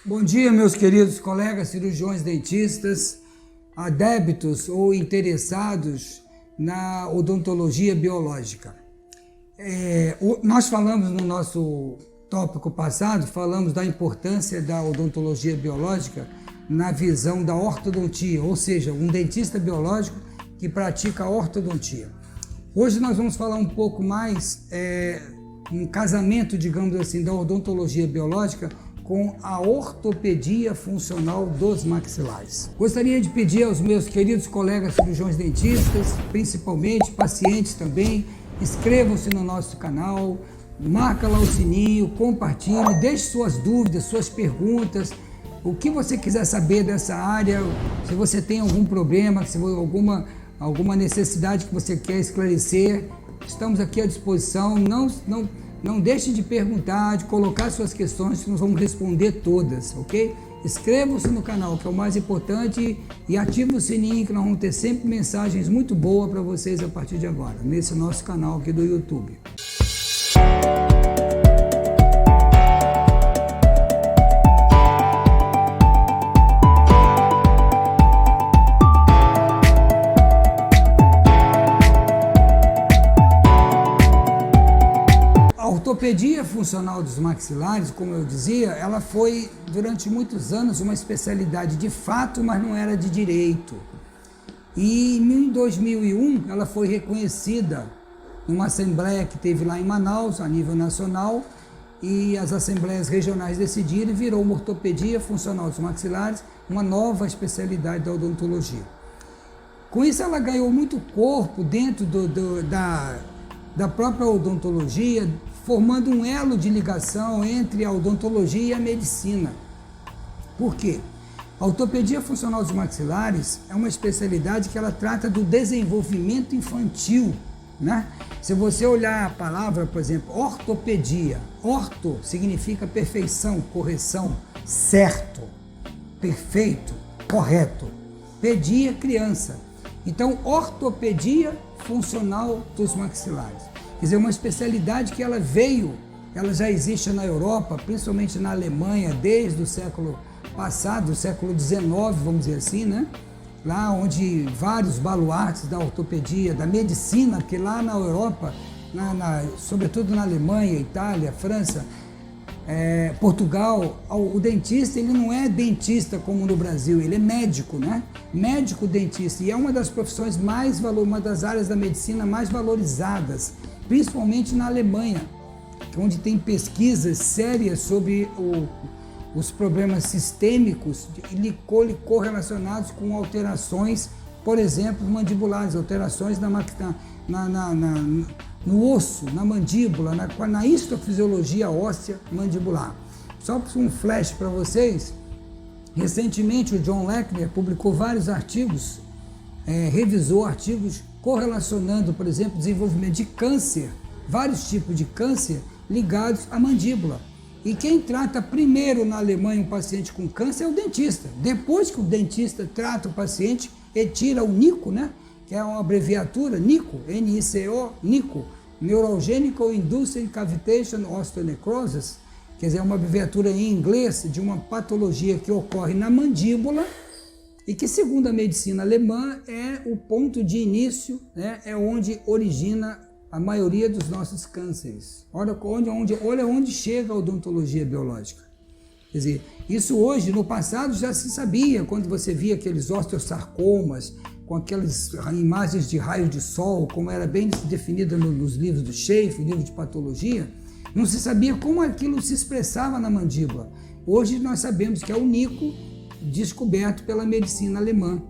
Bom dia, meus queridos colegas cirurgiões dentistas, adeptos ou interessados na odontologia biológica. Nós falamos no nosso tópico passado, falamos da importância da odontologia biológica na visão da ortodontia, ou seja, um dentista biológico que pratica ortodontia. Hoje nós vamos falar um pouco mais, um casamento, digamos assim, da odontologia biológica com a ortopedia funcional dos maxilares. Gostaria de pedir aos meus queridos colegas cirurgiões dentistas, principalmente pacientes também, inscrevam-se no nosso canal, marca lá o sininho, compartilhe, deixe suas dúvidas, suas perguntas, o que você quiser saber dessa área, se você tem algum problema, se alguma necessidade que você quer esclarecer, estamos aqui à disposição. Não deixe de perguntar, de colocar suas questões, que nós vamos responder todas, ok? Inscrevam-se no canal, que é o mais importante, e ative o sininho, que nós vamos ter sempre mensagens muito boas para vocês a partir de agora, nesse nosso canal aqui do YouTube. A ortopedia funcional dos maxilares, como eu dizia, ela foi durante muitos anos uma especialidade de fato, mas não era de direito. E em 2001 ela foi reconhecida numa assembleia que teve lá em Manaus, a nível nacional, e as assembleias regionais decidiram e virou uma ortopedia funcional dos maxilares, uma nova especialidade da odontologia. Com isso ela ganhou muito corpo dentro da própria odontologia, formando um elo de ligação entre a odontologia e a medicina. Por quê? A ortopedia funcional dos maxilares é uma especialidade que ela trata do desenvolvimento infantil, né? Se você olhar a palavra, por exemplo, ortopedia, orto significa perfeição, correção, certo, perfeito, correto, pedia, criança. Então, ortopedia funcional dos maxilares. Quer dizer, uma especialidade que ela já existe na Europa, principalmente na Alemanha, desde o século passado, do século XIX, vamos dizer assim, né? Lá onde vários baluartes da ortopedia, da medicina, que lá na Europa, sobretudo na Alemanha, Itália, França, Portugal, o dentista ele não é dentista como no Brasil, ele é médico, né? Médico dentista, e é uma das profissões uma das áreas da medicina mais valorizadas, principalmente na Alemanha, onde tem pesquisas sérias sobre os problemas sistêmicos correlacionados com alterações, por exemplo, mandibulares, alterações no osso, na mandíbula, na histofisiologia óssea mandibular. Só um flash para vocês, recentemente o John Lechner publicou vários artigos, revisou artigos correlacionando, por exemplo, desenvolvimento de câncer, vários tipos de câncer ligados à mandíbula. E quem trata primeiro na Alemanha um paciente com câncer é o dentista. Depois que o dentista trata o paciente, ele tira o NICO, né? Que é uma abreviatura, NICO, N-I-C-O, NICO, Neurogenical Induced Cavitation Osteonecrosis, quer dizer, é uma abreviatura em inglês de uma patologia que ocorre na mandíbula e que, segundo a medicina alemã, é o ponto de início, né? É onde origina a maioria dos nossos cânceres. Olha onde chega a odontologia biológica. Quer dizer, isso hoje, no passado, já se sabia, quando você via aqueles osteosarcomas, com aquelas imagens de raios de sol, como era bem definida nos livros do Schaefer, livro de patologia, não se sabia como aquilo se expressava na mandíbula. Hoje nós sabemos que é o NICO, descoberto pela medicina alemã.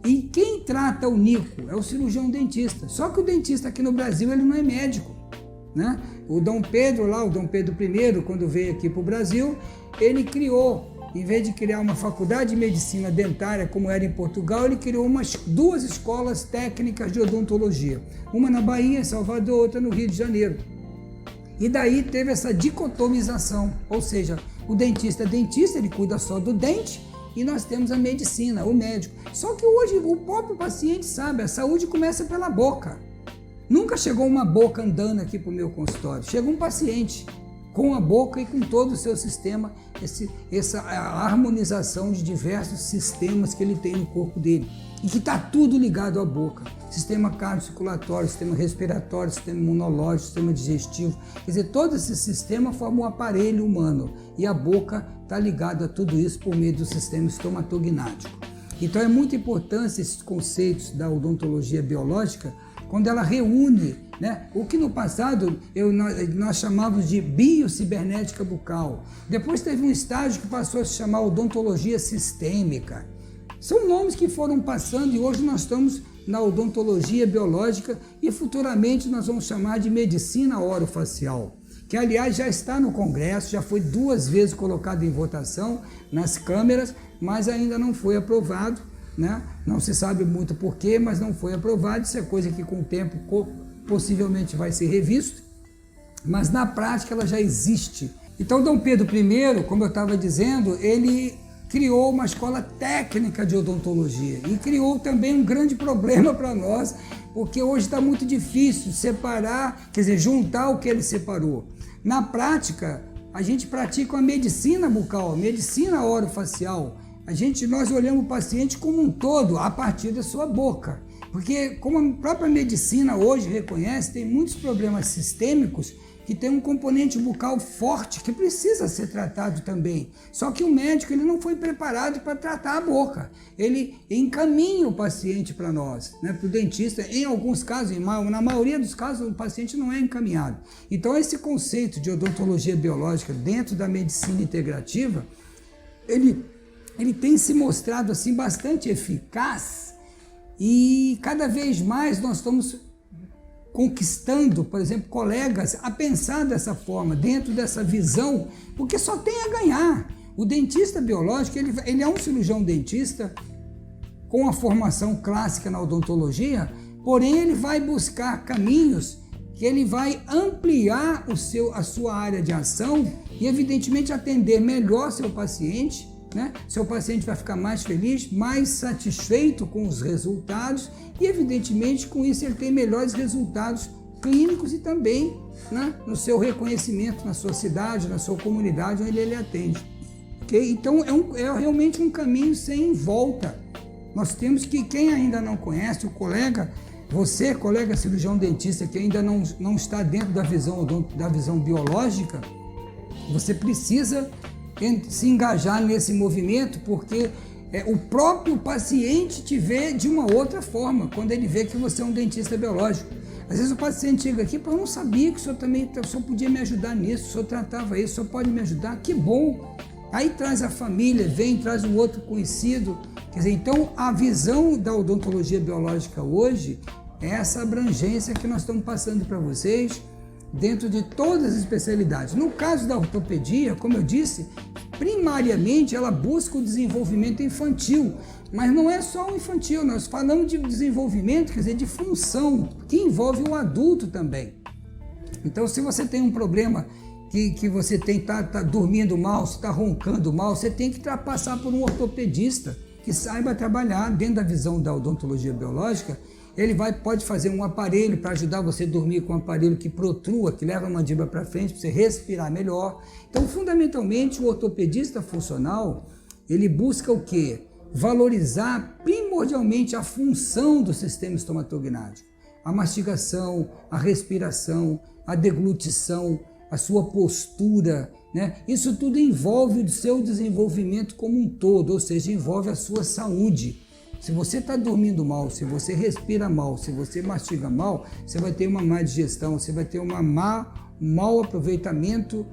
E quem trata o NICO é o cirurgião dentista. Só que o dentista aqui no Brasil ele não é médico, né? O Dom Pedro I, quando veio aqui para o Brasil, ele criou, em vez de criar uma faculdade de medicina dentária como era em Portugal, ele criou duas escolas técnicas de odontologia. Uma na Bahia, em Salvador, outra no Rio de Janeiro. E daí teve essa dicotomização, ou seja, o dentista é dentista, ele cuida só do dente, e nós temos a medicina, o médico. Só que hoje o próprio paciente sabe, a saúde começa pela boca. Nunca chegou uma boca andando aqui para o meu consultório, chega um paciente. com a boca e com todo o seu sistema, essa harmonização de diversos sistemas que ele tem no corpo dele. E que está tudo ligado à boca. Sistema cardiocirculatório, sistema respiratório, sistema imunológico, sistema digestivo. Quer dizer, todo esse sistema forma um aparelho humano. E a boca está ligada a tudo isso por meio do sistema estomatognático. Então é muito importante esses conceitos da odontologia biológica, quando ela reúne, né, o que no passado nós chamávamos de biocibernética bucal. Depois teve um estágio que passou a se chamar odontologia sistêmica. São nomes que foram passando e hoje nós estamos na odontologia biológica e futuramente nós vamos chamar de medicina orofacial, que aliás já está no Congresso, já foi 2 vezes colocado em votação nas câmeras, mas ainda não foi aprovado, né? Não se sabe muito porquê, mas não foi aprovado. Isso é coisa que com o tempo possivelmente vai ser revisto, mas na prática ela já existe. Então Dom Pedro I, como eu estava dizendo, ele criou uma escola técnica de odontologia e criou também um grande problema para nós, porque hoje está muito difícil separar, quer dizer, juntar o que ele separou. Na prática, a gente pratica a medicina bucal, a medicina orofacial. Nós olhamos o paciente como um todo a partir da sua boca, porque como a própria medicina hoje reconhece, tem muitos problemas sistêmicos que tem um componente bucal forte que precisa ser tratado também. Só que o médico ele não foi preparado para tratar a boca. Ele encaminha o paciente para nós, né, para o dentista. Em alguns casos, na maioria dos casos, o paciente não é encaminhado. Então, esse conceito de odontologia biológica dentro da medicina integrativa, ele tem se mostrado assim, bastante eficaz e cada vez mais nós estamos conquistando, por exemplo, colegas a pensar dessa forma, dentro dessa visão, porque só tem a ganhar. O dentista biológico, ele é um cirurgião dentista com a formação clássica na odontologia, porém ele vai buscar caminhos que ele vai ampliar a sua área de ação e, evidentemente, atender melhor seu paciente, né? Seu paciente vai ficar mais feliz, mais satisfeito com os resultados e, evidentemente, com isso ele tem melhores resultados clínicos e também, né, no seu reconhecimento na sua cidade, na sua comunidade onde ele atende. Okay? Então, é realmente um caminho sem volta. Nós temos que, quem ainda não conhece, você, colega cirurgião dentista, que ainda não está dentro da visão biológica, você precisa se engajar nesse movimento, porque o próprio paciente te vê de uma outra forma, quando ele vê que você é um dentista biológico. Às vezes o paciente chega aqui, eu não sabia que o senhor podia me ajudar nisso, o senhor tratava isso, o senhor pode me ajudar, que bom! Aí traz a família, traz um outro conhecido. Quer dizer, então a visão da odontologia biológica hoje é essa abrangência que nós estamos passando para vocês, dentro de todas as especialidades. No caso da ortopedia, como eu disse, primariamente ela busca o desenvolvimento infantil, mas não é só o infantil, nós falamos de desenvolvimento, quer dizer, de função, que envolve o adulto também. Então, se você tem um problema que você está dormindo mal, se está roncando mal, você tem que passar por um ortopedista que saiba trabalhar dentro da visão da odontologia biológica. Ele pode fazer um aparelho para ajudar você a dormir com um aparelho que protrua, que leva a mandíbula para frente, para você respirar melhor. Então, fundamentalmente, o ortopedista funcional, ele busca o quê? Valorizar primordialmente a função do sistema estomatognático. A mastigação, a respiração, a deglutição, a sua postura, né? Isso tudo envolve o seu desenvolvimento como um todo, ou seja, envolve a sua saúde. Se você está dormindo mal, se você respira mal, se você mastiga mal, você vai ter uma má digestão, você vai ter um mau aproveitamento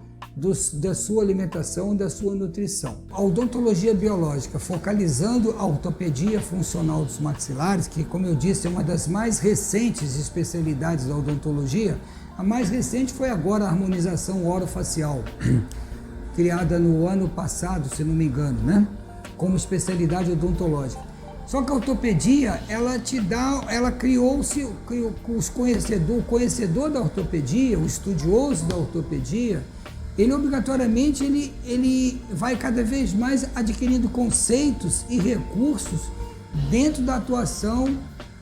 da sua alimentação, da sua nutrição. A odontologia biológica, focalizando a ortopedia funcional dos maxilares, que, como eu disse, é uma das mais recentes especialidades da odontologia. A mais recente foi agora a harmonização orofacial, criada no ano passado, se não me engano, né? Como especialidade odontológica. Só que a ortopedia, ela criou-se, o conhecedor da ortopedia, o estudioso da ortopedia, ele obrigatoriamente ele vai cada vez mais adquirindo conceitos e recursos dentro da atuação,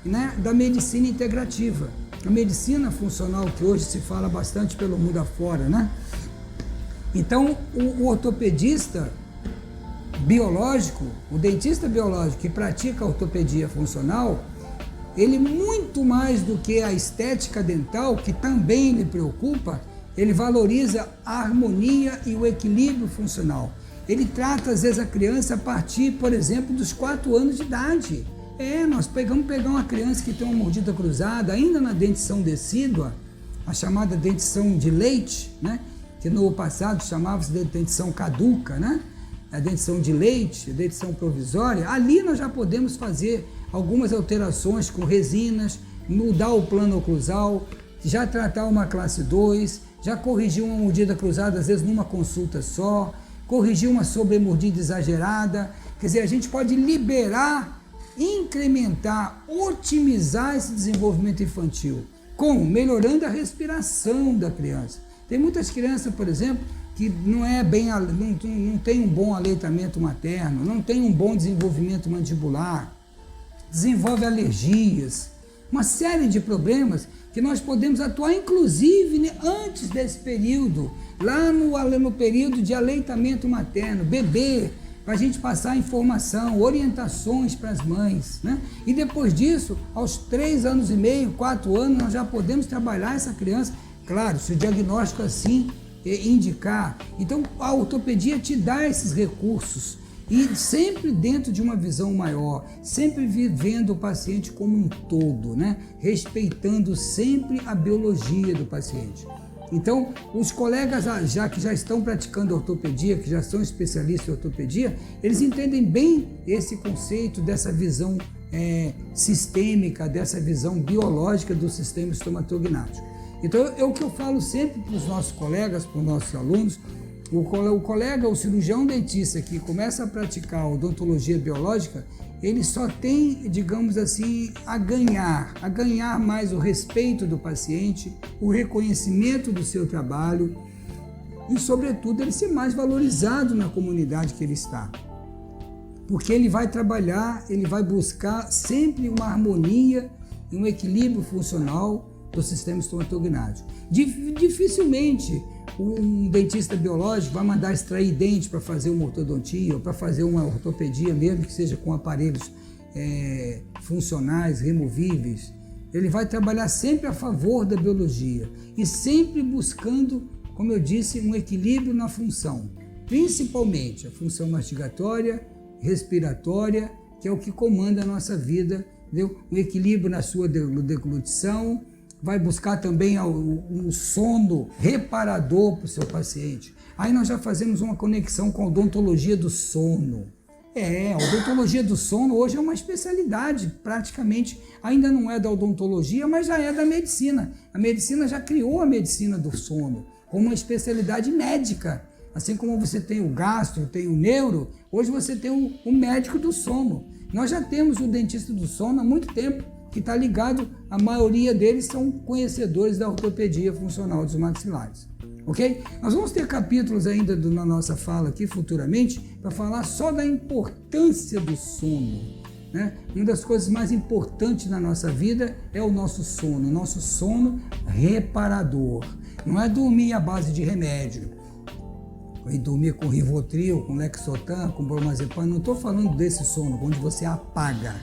né, da medicina integrativa. A medicina funcional, que hoje se fala bastante pelo mundo afora, né? Então, o ortopedista biológico, o dentista biológico que pratica a ortopedia funcional, ele muito mais do que a estética dental, que também lhe preocupa, ele valoriza a harmonia e o equilíbrio funcional. Ele trata, às vezes, a criança a partir, por exemplo, dos 4 anos de idade. Nós pegar uma criança que tem uma mordida cruzada, ainda na dentição decídua, a chamada dentição de leite, né? Que no passado chamava-se de dentição caduca, né? A dentição de leite, a dentição provisória. Ali nós já podemos fazer algumas alterações com resinas, mudar o plano oclusal, já tratar uma classe 2, já corrigir uma mordida cruzada, às vezes numa consulta só, corrigir uma sobremordida exagerada. Quer dizer, a gente pode liberar, incrementar, otimizar esse desenvolvimento infantil. Como? Melhorando a respiração da criança. Tem muitas crianças, por exemplo, que não tem um bom aleitamento materno, não tem um bom desenvolvimento mandibular, desenvolve alergias, uma série de problemas que nós podemos atuar, inclusive, antes desse período, lá no período de aleitamento materno, bebê, para a gente passar informação, orientações para as mães, né? E depois disso, aos 3 anos e meio, 4 anos, nós já podemos trabalhar essa criança, claro, se o diagnóstico assim indicar. Então, a ortopedia te dá esses recursos, e sempre dentro de uma visão maior, sempre vivendo o paciente como um todo, né? Respeitando sempre a biologia do paciente. Então, os colegas que já estão praticando ortopedia, que já são especialistas em ortopedia, eles entendem bem esse conceito dessa visão sistêmica, dessa visão biológica do sistema estomatognático. Então, é o que eu falo sempre para os nossos colegas, para os nossos alunos. O cirurgião dentista que começa a praticar odontologia biológica, ele só tem, digamos assim, a ganhar mais o respeito do paciente, o reconhecimento do seu trabalho e, sobretudo, ele ser mais valorizado na comunidade que ele está. Porque ele vai trabalhar, ele vai buscar sempre uma harmonia e um equilíbrio funcional do sistema estomatognático. Dificilmente um dentista biológico vai mandar extrair dente para fazer uma ortodontia ou para fazer uma ortopedia, mesmo que seja com aparelhos funcionais, removíveis. Ele vai trabalhar sempre a favor da biologia e sempre buscando, como eu disse, um equilíbrio na função, principalmente a função mastigatória, respiratória, que é o que comanda a nossa vida, entendeu? Um equilíbrio na sua deglutição. Vai buscar também um sono reparador para o seu paciente. Aí nós já fazemos uma conexão com a odontologia do sono. A odontologia do sono hoje é uma especialidade, praticamente, ainda não é da odontologia, mas já é da medicina. A medicina já criou a medicina do sono como uma especialidade médica. Assim como você tem o gastro, tem o neuro, hoje você tem o médico do sono. Nós já temos o dentista do sono há muito tempo, que está ligado, a maioria deles são conhecedores da ortopedia funcional dos maxilares, ok? Nós vamos ter capítulos ainda na nossa fala aqui futuramente para falar só da importância do sono, né? Uma das coisas mais importantes na nossa vida é o nosso sono reparador. Não é dormir à base de remédio, e dormir com Rivotril, com Lexotan, com Bromazepam. Não estou falando desse sono onde você apaga.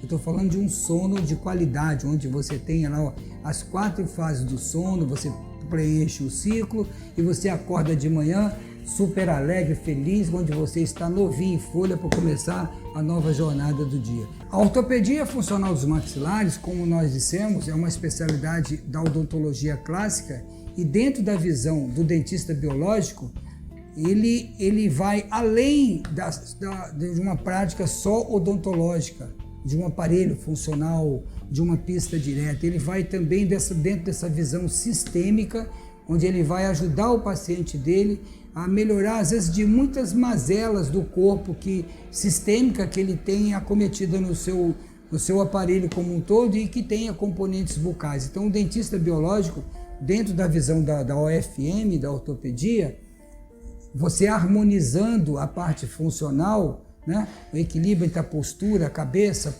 Eu estou falando de um sono de qualidade, onde você tem lá as 4 fases do sono, você preenche o ciclo e você acorda de manhã super alegre, feliz, onde você está novinho em folha para começar a nova jornada do dia. A ortopedia funcional dos maxilares, como nós dissemos, é uma especialidade da odontologia clássica e dentro da visão do dentista biológico, ele vai além de uma prática só odontológica, de um aparelho funcional, de uma pista direta. Ele vai também dentro dessa visão sistêmica, onde ele vai ajudar o paciente dele a melhorar, às vezes, de muitas mazelas do corpo sistêmica que ele tem acometida no seu aparelho como um todo e que tenha componentes bucais. Então, o dentista biológico, dentro da visão da OFM, da ortopedia, você harmonizando a parte funcional, né? O equilíbrio entre a postura, a cabeça,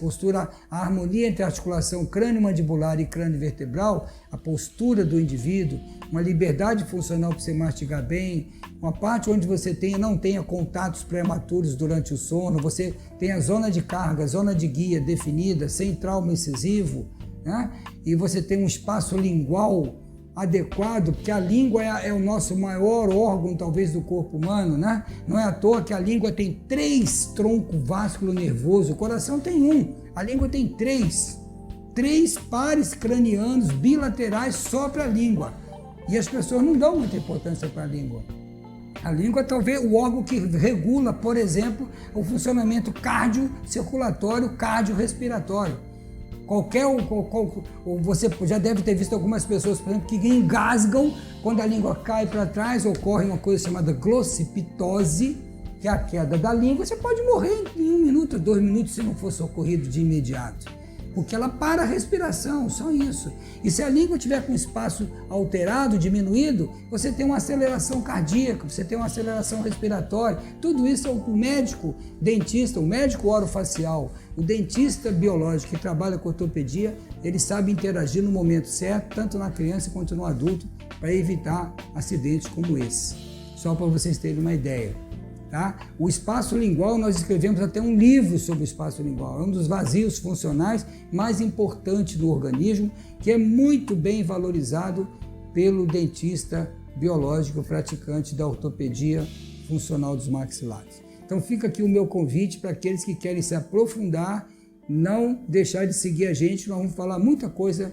a harmonia entre a articulação crânio-mandibular e crânio-vertebral, a postura do indivíduo, uma liberdade funcional para você mastigar bem, uma parte onde você não tenha contatos prematuros durante o sono, você tem a zona de carga, zona de guia definida, sem trauma excessivo, né? E você tem um espaço lingual adequado, porque a língua é o nosso maior órgão, talvez, do corpo humano, né? Não é à toa que a língua tem 3 troncos vasculo-nervoso, o coração tem 1, a língua tem 3 pares cranianos bilaterais só para a língua. E as pessoas não dão muita importância para a língua. A língua é talvez o órgão que regula, por exemplo, o funcionamento cardiocirculatório, cardiorrespiratório. Você já deve ter visto algumas pessoas, por exemplo, que engasgam quando a língua cai para trás, ocorre uma coisa chamada glossipitose, que é a queda da língua. Você pode morrer em 1 minuto, 2 minutos, se não for socorrido de imediato, porque ela para a respiração, só isso. E se a língua tiver com espaço alterado, diminuído, você tem uma aceleração cardíaca, você tem uma aceleração respiratória. Tudo isso é o médico dentista, o médico orofacial, o dentista biológico que trabalha com ortopedia, ele sabe interagir no momento certo, tanto na criança quanto no adulto, para evitar acidentes como esse. Só para vocês terem uma ideia. Tá? O espaço lingual, nós escrevemos até um livro sobre o espaço lingual, é um dos vazios funcionais mais importantes do organismo, que é muito bem valorizado pelo dentista biológico praticante da ortopedia funcional dos maxilares. Então fica aqui o meu convite para aqueles que querem se aprofundar, não deixar de seguir a gente, nós vamos falar muita coisa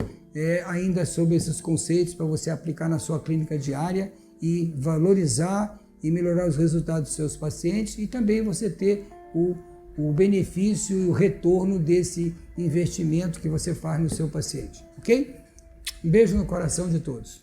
ainda sobre esses conceitos para você aplicar na sua clínica diária e valorizar e melhorar os resultados dos seus pacientes e também você ter o benefício e o retorno desse investimento que você faz no seu paciente, ok? Um beijo no coração de todos.